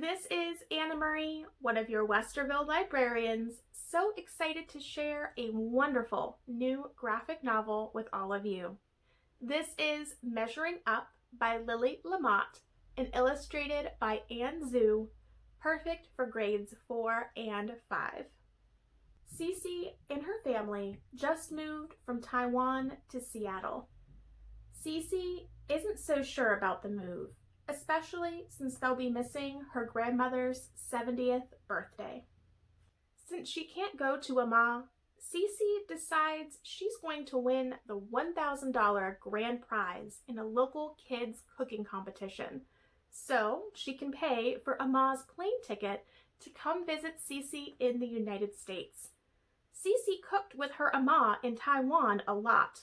This is Annamarie, one of your Westerville librarians, so excited to share a wonderful new graphic novel with all of you. This is Measuring Up by Lily Lamotte and illustrated by Ann Zhu, perfect for grades 4 and 5. Cici and her family just moved from Taiwan to Seattle. Cici isn't so sure about the move, especially since they'll be missing her grandmother's 70th birthday. Since she can't go to Amma, Cici decides she's going to win the $1,000 grand prize in a local kids cooking competition, so she can pay for Amma's plane ticket to come visit Cici in the United States. Cici cooked with her Amma in Taiwan a lot,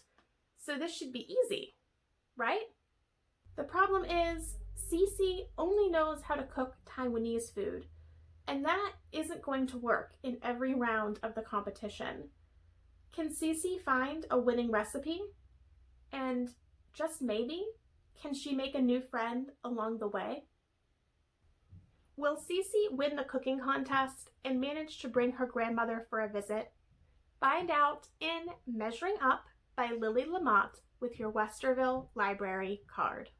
so this should be easy, right? The problem is, Cici only knows how to cook Taiwanese food, and that isn't going to work in every round of the competition. Can Cici find a winning recipe? And just maybe, can she make a new friend along the way? Will Cici win the cooking contest and manage to bring her grandmother for a visit? Find out in Measuring Up by Lily Lamotte with your Westerville Library card.